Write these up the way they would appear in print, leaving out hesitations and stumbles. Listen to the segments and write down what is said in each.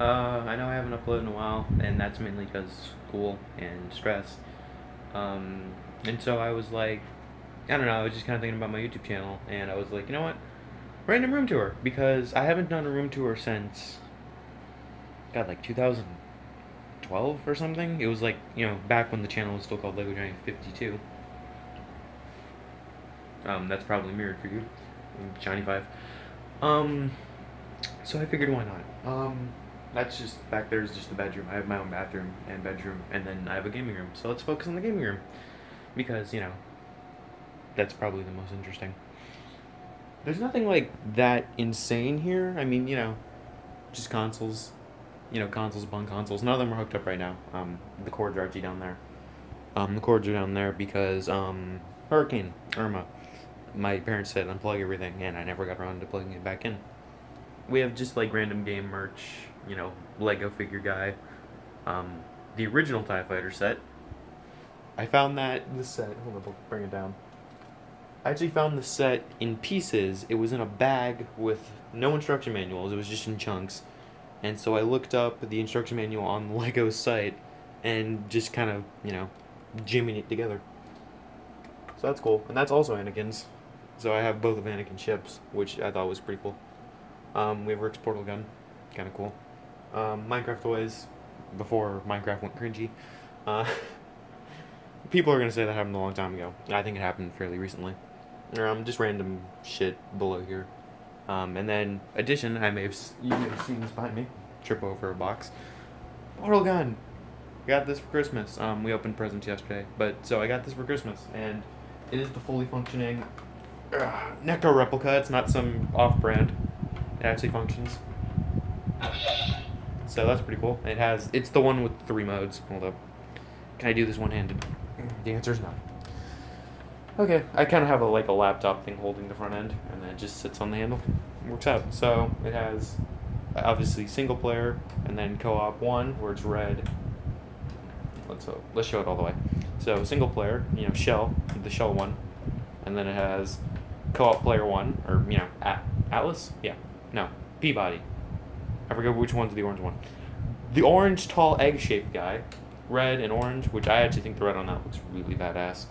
I know I haven't uploaded in a while, and that's mainly because school and stress. And so I was like, I don't know, I was just kind of thinking about my YouTube channel, and I was like, you know what? Random room tour, because I haven't done a room tour since, God, like 2012 or something. It was like, back when the channel was still called Lego Giant 52. That's probably mirrored for you, Shiny 5. Um, so I figured why not? That's just, back there is just the bedroom. I have my own bathroom and bedroom, and then I have a gaming room. So let's focus on the gaming room, because, that's probably the most interesting. There's nothing, like, that insane here. I mean, just consoles. Consoles upon consoles. None of them are hooked up right now. The cords are actually down there. The cords are down there because, Hurricane Irma. My parents said unplug everything, and I never got around to plugging it back in. We have just, like, random game merch, Lego figure guy. The original TIE Fighter set. I found this set, hold up, I'll bring it down. I actually found the set in pieces. It was in a bag with no instruction manuals. It was just in chunks. And so I looked up the instruction manual on the Lego site and just kind of, jimmying it together. So that's cool. And that's also Anakin's. So I have both of Anakin's ships, which I thought was pretty cool. We have Rick's portal gun. Kind of cool. Minecraft toys before Minecraft went cringy. People are going to say that happened a long time ago. I think it happened fairly recently. Just random shit below here. And then, addition, you may have seen this behind me. Trip over a box. Portal gun! Got this for Christmas. We opened presents yesterday. So I got this for Christmas. And it is the fully functioning Necro replica. It's not some off-brand. It actually functions. So that's pretty cool. It's the one with 3 modes. Hold up. Can I do this one-handed? The answer is no. Okay, I kind of have a laptop thing holding the front end, and then it just sits on the handle. It works out. So it has, obviously, single player, and then co-op 1, where it's red. Let's show it all the way. So single player, Shell, the Shell one, and then it has co-op player 1, or, Atlas? Yeah. No, Peabody. I forget which one's the orange one. The orange, tall, egg-shaped guy. Red and orange, which I actually think the red on that looks really badass.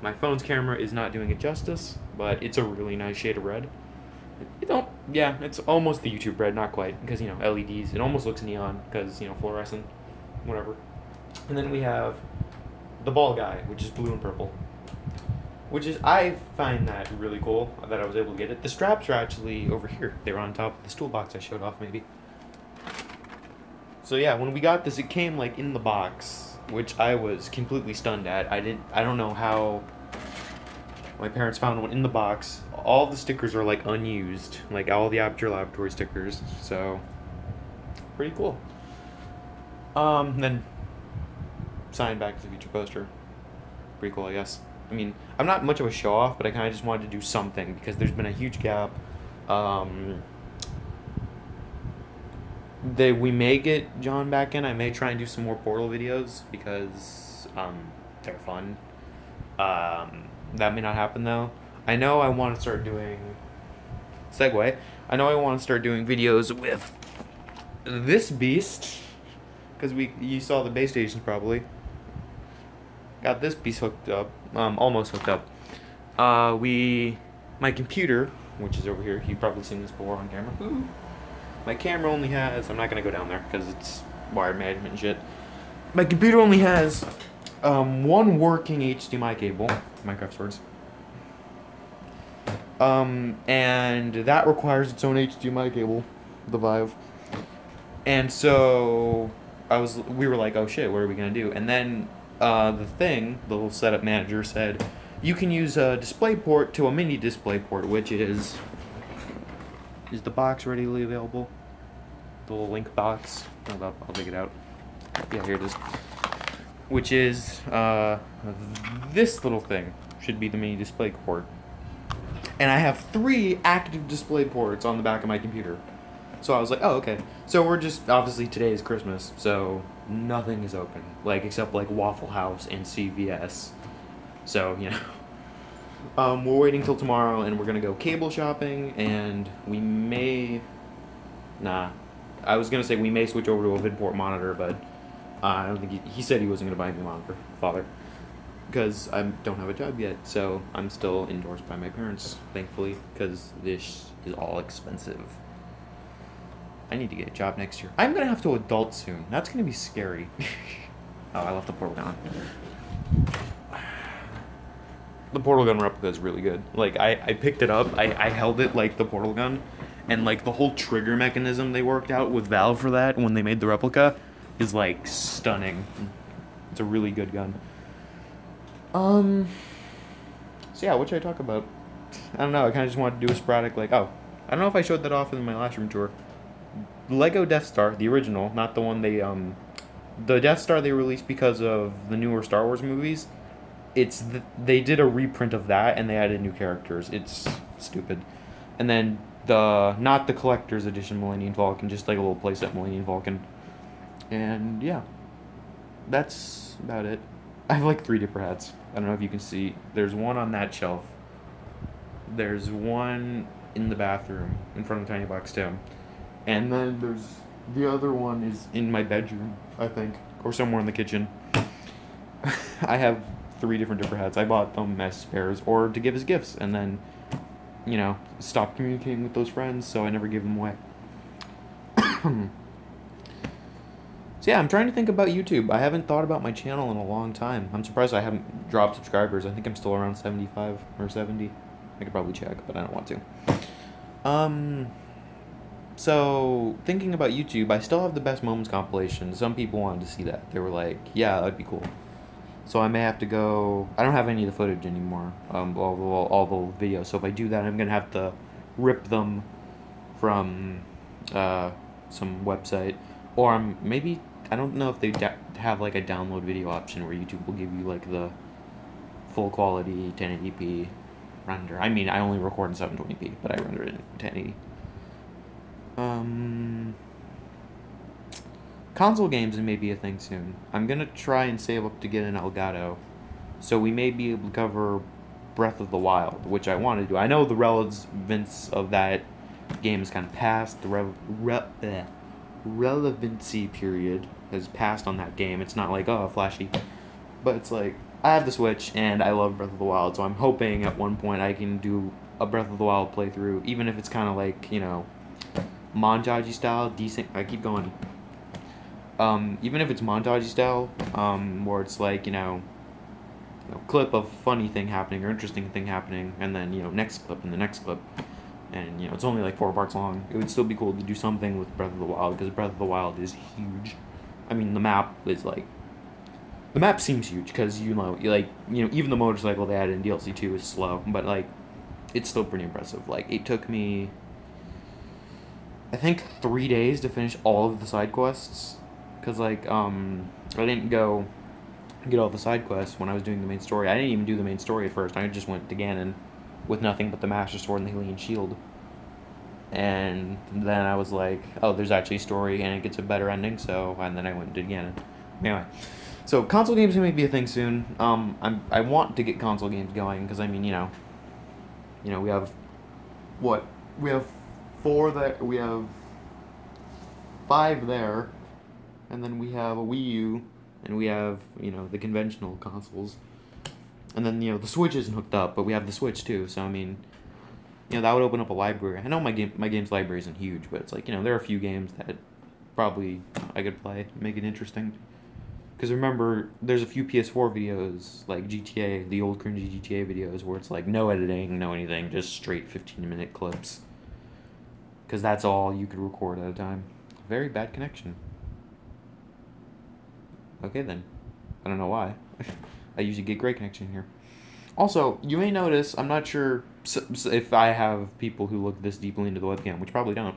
My phone's camera is not doing it justice, but it's a really nice shade of red. It's almost the YouTube red, not quite, because, LEDs. It almost looks neon, because, fluorescent, whatever. And then we have the ball guy, which is blue and purple. I find that really cool, that I was able to get it. The straps are actually over here. They were on top of this toolbox I showed off, maybe. So yeah, when we got this, it came, in the box, which I was completely stunned at. I don't know how my parents found one in the box. All the stickers are, unused. All the Aperture Laboratory stickers. So, pretty cool. Then, signed Back to the Future poster. Pretty cool, I guess. I mean, I'm not much of a show-off, but I kind of just wanted to do something, because there's been a huge gap. We may get John back in. I may try and do some more Portal videos, because, they're fun. That may not happen, though. I know I want to start doing... Segue. I know I want to start doing videos with this beast, because you saw the base stations, probably. Got this piece hooked up. Almost hooked up. My computer, which is over here, you've probably seen this before on camera. Ooh. My camera only has, I'm not going to go down there because it's wired management and shit. My computer only has one working HDMI cable, Minecraft swords. And that requires its own HDMI cable, the Vive. And so we were like, oh shit, what are we going to do? And then the little setup manager said, you can use a DisplayPort to a mini DisplayPort, which is the box readily available? The little link box. I'll take it out. Yeah, here it is. Which is this little thing. Should be the mini DisplayPort. And I have 3 active DisplayPorts on the back of my computer. So I was like, oh, okay. So we're just, obviously today is Christmas, so nothing is open. Except Waffle House and CVS. So, we're waiting till tomorrow, and we're gonna go cable shopping, and we may... Nah. I was gonna say we may switch over to a VidPort monitor, but I don't think he said he wasn't gonna buy me a monitor, father, because I don't have a job yet, so I'm still endorsed by my parents, thankfully, because this is all expensive. I need to get a job next year. I'm gonna have to adult soon. That's gonna be scary. Oh, I left the portal gun. The portal gun replica is really good. Like, I picked it up, I held it like the portal gun, and like the whole trigger mechanism they worked out with Valve for that when they made the replica is like stunning. It's a really good gun. So yeah, what should I talk about? I don't know, I kinda just wanted to do a sporadic, like, oh, I don't know if I showed that off in my last room tour. Lego Death Star, the original, not the one they, the Death Star they released because of the newer Star Wars movies, they did a reprint of that and they added new characters. It's stupid. And then not the collector's edition Millennium Falcon, just like a little playset Millennium Falcon. And yeah, that's about it. I have like 3 different hats. I don't know if you can see. There's one on that shelf. There's one in the bathroom in front of Tiny Box Tim. And then there's the other one is in my bedroom, I think, or somewhere in the kitchen. I have 3 different hats. I bought them as spares or to give as gifts, and then, you know, stopped communicating with those friends, so I never gave them away. So yeah, I'm trying to think about YouTube. I haven't thought about my channel in a long time. I'm surprised I haven't dropped subscribers. I think I'm still around 75 or 70. I could probably check, but I don't want to. So, thinking about YouTube, I still have the Best Moments compilation. Some people wanted to see that. They were like, yeah, that'd be cool. So I may have to go... I don't have any of the footage anymore, all the videos. So if I do that, I'm going to have to rip them from some website. Or maybe... I don't know if they have like a download video option where YouTube will give you like the full quality 1080p render. I mean, I only record in 720p, but I render it in 1080. Console games may be a thing soon. I'm gonna try and save up to get an Elgato, so we may be able to cover Breath of the Wild, which I want to do. I know the relevance of that game is kind of past. The relevancy period has passed on that game. It's not like, oh, flashy, but it's like, I have the Switch, and I love Breath of the Wild, so I'm hoping at one point I can do a Breath of the Wild playthrough, even if it's kind of like, you know, montage style, decent. I keep going. Even if it's montage style, where it's like, you know, clip of funny thing happening or interesting thing happening, and then, you know, next clip and the next clip, and, you know, it's only like 4 parts long. It would still be cool to do something with Breath of the Wild, because Breath of the Wild is huge. I mean, the map is like, the map seems huge, because, you know, even the motorcycle they added in DLC 2 is slow, but, like, it's still pretty impressive. Like, it took me, I think, 3 days to finish all of the side quests, because, like, I didn't go get all the side quests when I was doing the main story. I didn't even do the main story at first. I just went to Ganon with nothing but the Master Sword and the Hylian Shield. And then I was like, oh, there's actually a story and it gets a better ending, so, and then I went and did Ganon. Anyway, so console games may be a thing soon. I want to get console games going, because, I mean, you know, we have, what? We have 4 there, we have 5 there, and then we have a Wii U, and we have, you know, the conventional consoles. And then, you know, the Switch isn't hooked up, but we have the Switch too, so, I mean, you know, that would open up a library. I know my games library isn't huge, but it's like, you know, there are a few games that probably I could play, make it interesting. Because remember, there's a few PS4 videos, like GTA, the old cringy GTA videos, where it's like no editing, no anything, just straight 15-minute clips. Because that's all you could record at a time. Very bad connection. Okay then. I don't know why. I usually get great connection here. Also, you may notice, I'm not sure if I have people who look this deeply into the webcam, which probably don't,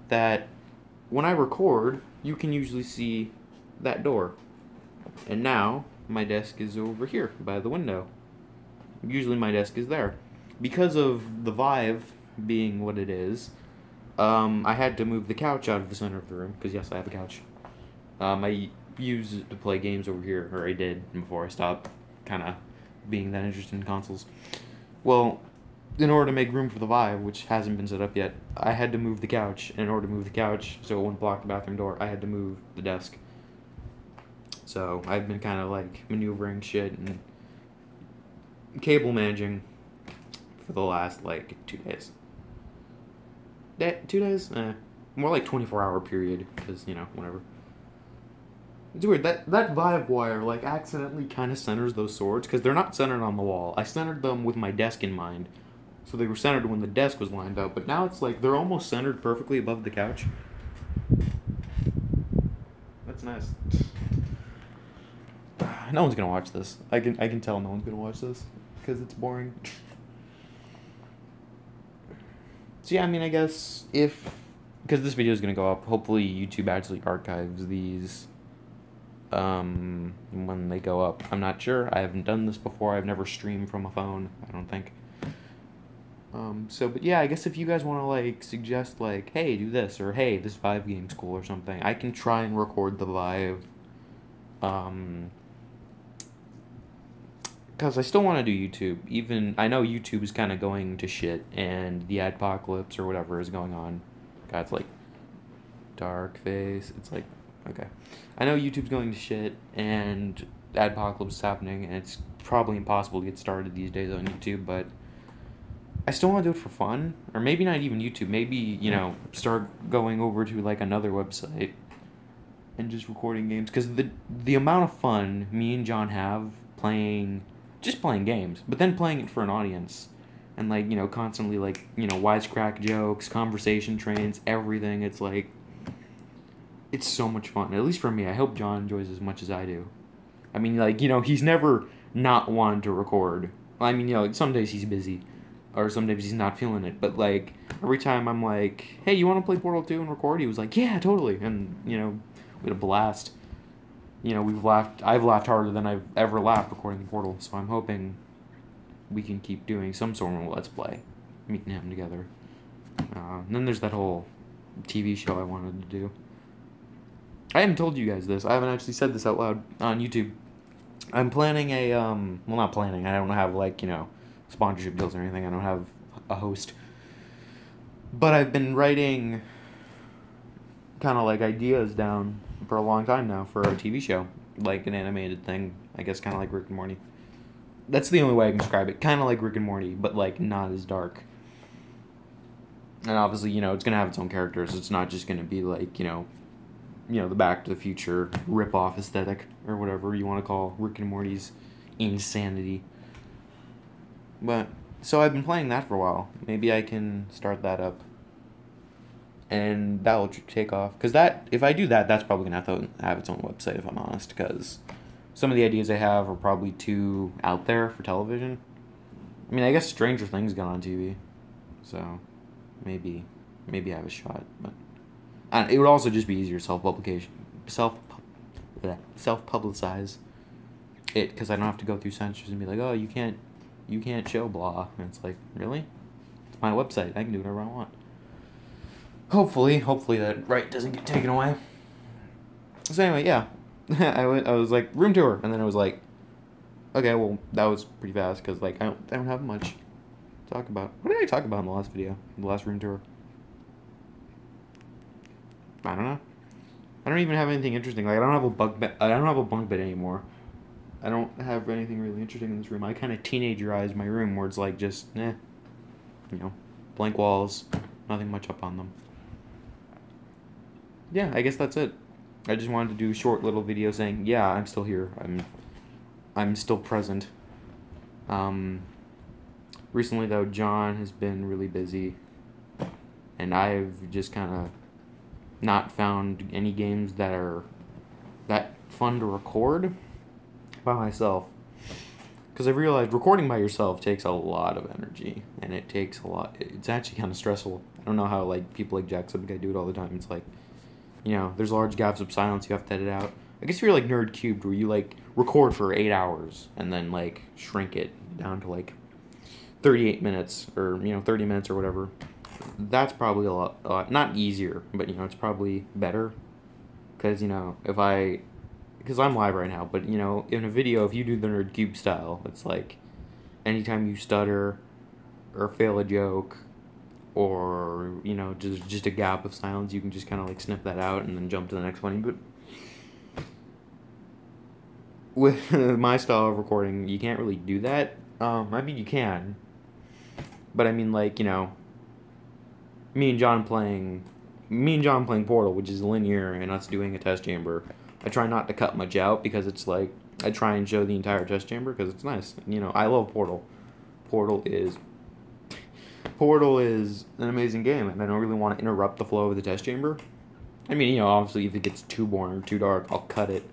that when I record, you can usually see that door. And now, my desk is over here, by the window. Usually my desk is there. Because of the Vive being what it is, I had to move the couch out of the center of the room, because yes, I have a couch. I use it to play games over here, or I did, before I stopped kind of being that interested in consoles. Well, in order to make room for the Vive, which hasn't been set up yet, I had to move the couch. And in order to move the couch so it wouldn't block the bathroom door, I had to move the desk. So I've been kind of like maneuvering shit and cable managing for the last like 2 days. 2 days? More like 24-hour period, because, you know, whatever. It's weird, that Vive wire, like, accidentally kind of centers those swords, because they're not centered on the wall. I centered them with my desk in mind, so they were centered when the desk was lined up, but now it's like, they're almost centered perfectly above the couch. That's nice. No one's gonna watch this. I can tell no one's gonna watch this, because it's boring. So yeah, I mean, I guess because this video is going to go up, hopefully YouTube actually archives these when they go up. I'm not sure. I haven't done this before. I've never streamed from a phone, I don't think. But yeah, I guess if you guys want to, like, suggest, like, hey, do this, or hey, this Vive game's cool or something, I can try and record the Vive, because I still want to do YouTube. Even, I know YouTube is kind of going to shit, and the adpocalypse or whatever is going on. God, it's like, dark face, it's like, okay. I know YouTube's going to shit, and adpocalypse is happening, and it's probably impossible to get started these days on YouTube, but I still want to do it for fun, or maybe not even YouTube, maybe, you know, start going over to, like, another website, and just recording games, because the amount of fun me and John have just playing games, but then playing it for an audience, and, like, you know, constantly, like, you know, wisecrack jokes, conversation trains, everything, it's like, it's so much fun, at least for me. I hope John enjoys as much as I do. I mean, like, you know, he's never not wanted to record. I mean, you know, like, some days he's busy, or some days he's not feeling it, but, like, every time I'm like, hey, you want to play Portal 2 and record? He was like, yeah, totally, and, you know, we had a blast. You know, I've laughed harder than I've ever laughed recording Portal, so I'm hoping we can keep doing some sort of Let's Play, me and him together. And then there's that whole TV show I wanted to do. I haven't told you guys this. I haven't actually said this out loud on YouTube. I'm planning well, not planning. I don't have, like, you know, sponsorship deals or anything. I don't have a host. But I've been writing kind of, like, ideas down for a long time now for a TV show. Like an animated thing. I guess kind of like Rick and Morty. That's the only way I can describe it. Kind of like Rick and Morty, but, like, not as dark. And obviously, you know, it's going to have its own characters. It's not just going to be, like, you know, the Back to the Future rip-off aesthetic, or whatever you want to call Rick and Morty's insanity. But, so I've been playing that for a while. Maybe I can start that up. And that will take off. Because if I do that, that's probably going to have its own website, if I'm honest. Because some of the ideas I have are probably too out there for television. I mean, I guess Stranger Things got on TV. So, maybe I have a shot. But it would also just be easier self-publicize it, because I don't have to go through censors and be like, oh, you can't show blah. And it's like, really? It's my website. I can do whatever I want. Hopefully that right doesn't get taken away. So anyway, yeah. I was like, room tour, and then it was like, okay, well, that was pretty fast, because, like, I don't have much to talk about. What did I talk about in the last video? The last room tour? I don't know. I don't even have anything interesting. Like, I don't have a bunk bed anymore. I don't have anything really interesting in this room. I kind of teenagerized my room, where it's like just, you know, blank walls, nothing much up on them. Yeah, I guess that's it. I just wanted to do a short little video saying, yeah, I'm still here. I'm still present. Recently, though, John has been really busy, and I've just kind of not found any games that are that fun to record by myself. Because I've realized recording by yourself takes a lot of energy, and it takes a lot. It's actually kind of stressful. I don't know how, like, people like Jacksepticeye do it all the time. It's like, you know, there's large gaps of silence you have to edit out. I guess if you're like Nerd Cubed, where you, like, record for 8 hours and then, like, shrink it down to, like, 38 minutes or, you know, 30 minutes or whatever. That's probably a lot, not easier, but, you know, it's probably better. Because, you know, because I'm live right now, but, you know, in a video, if you do the Nerd Cube style, it's like, anytime you stutter, or fail a joke, or you know, just a gap of silence, you can just kind of like snip that out and then jump to the next funny. But with my style of recording, you can't really do that. I mean, you can, but I mean, like, you know, me and John playing Portal, which is linear, and us doing a test chamber. I try not to cut much out because it's like I try and show the entire test chamber because it's nice. You know, I love Portal. Portal is an amazing game, and I don't really want to interrupt the flow of the test chamber. I mean, you know, obviously, if it gets too boring or too dark, I'll cut it.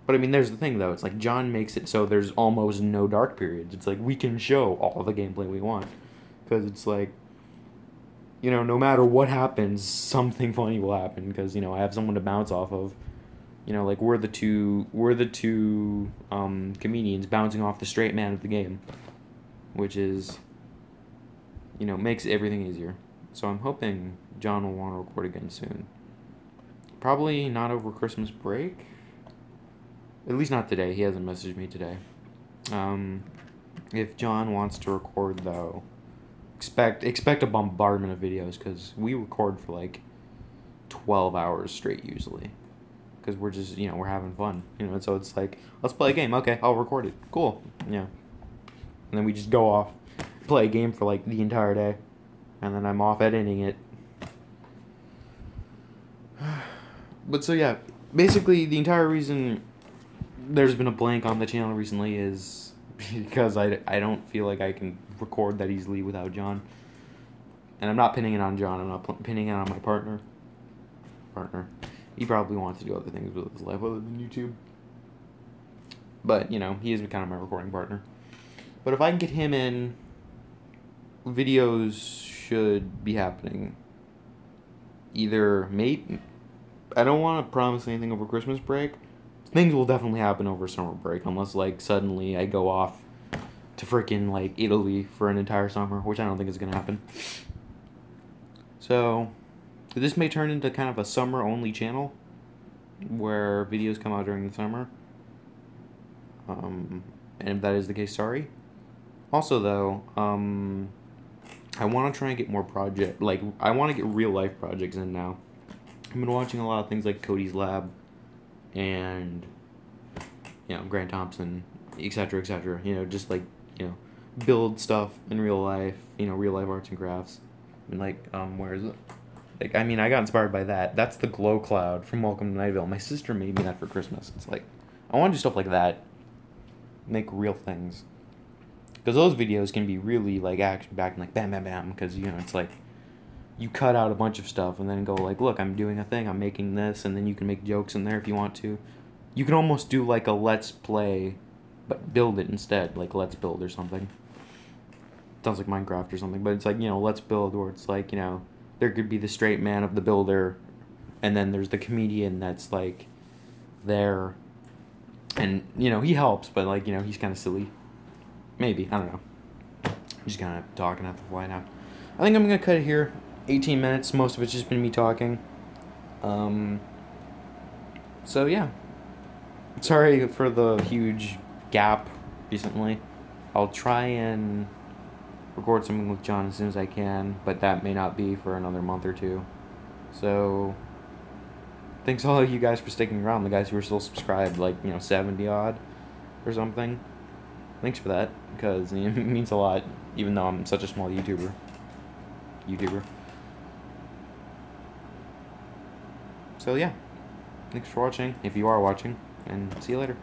But I mean, there's the thing though. It's like John makes it so there's almost no dark periods. It's like we can show all the gameplay we want, because it's like, you know, no matter what happens, something funny will happen. Because, you know, I have someone to bounce off of. You know, like we're the two comedians bouncing off the straight man of the game, which is, you know, makes everything easier. So I'm hoping John will want to record again soon. Probably not over Christmas break. At least not today. He hasn't messaged me today. If John wants to record, though, expect a bombardment of videos, because we record for like 12 hours straight usually. Because we're just, you know, we're having fun. You know, so it's like, let's play a game. Okay, I'll record it. Cool. Yeah. And then we just go off, play a game for like the entire day. And then I'm off editing it. But so yeah, basically the entire reason there's been a blank on the channel recently is because I don't feel like I can record that easily without John. And I'm not pinning it on John, I'm not pinning it on my partner. He probably wants to do other things with his life other than YouTube. But, you know, he is kind of my recording partner. But if I can get him in, videos should be happening. Either I don't want to promise anything over Christmas break. Things will definitely happen over summer break, unless, like, suddenly I go off to freaking, like, Italy for an entire summer, which I don't think is going to happen. So, this may turn into kind of a summer-only channel, where videos come out during the summer. And if that is the case, sorry. Also, though, I want to try and get more I want to get real-life projects in now. I've been watching a lot of things like Cody's Lab, and, you know, Grant Thompson, etc., etc. You know, just, like, you know, build stuff in real life, you know, real-life arts and crafts. And, like, where is it? Like, I mean, I got inspired by that. That's the glow cloud from Welcome to Nightville. My sister made me that for Christmas. It's like, I want to do stuff like that. Make real things. Because those videos can be really, like, action-packed and, like, bam, bam, bam. Because, you know, it's like, you cut out a bunch of stuff and then go, like, look, I'm doing a thing. I'm making this. And then you can make jokes in there if you want to. You can almost do, like, a Let's Play, but build it instead. Like, Let's Build or something. Sounds like Minecraft or something. But it's like, you know, Let's Build, where it's like, you know, there could be the straight man of the builder, and then there's the comedian that's, like, there, and, you know, he helps, but, like, you know, he's kind of silly. Maybe, I don't know. I'm just kind of talking at the fly now. I think I'm going to cut it here. 18 minutes, most of it's just been me talking. So, yeah. Sorry for the huge gap recently. I'll try and record something with John as soon as I can, but that may not be for another month or two. So, thanks all of you guys for sticking around, the guys who are still subscribed, like, you know, 70 odd or something. Thanks for that, because it means a lot, even though I'm such a small YouTuber. So yeah, thanks for watching, if you are watching, and see you later.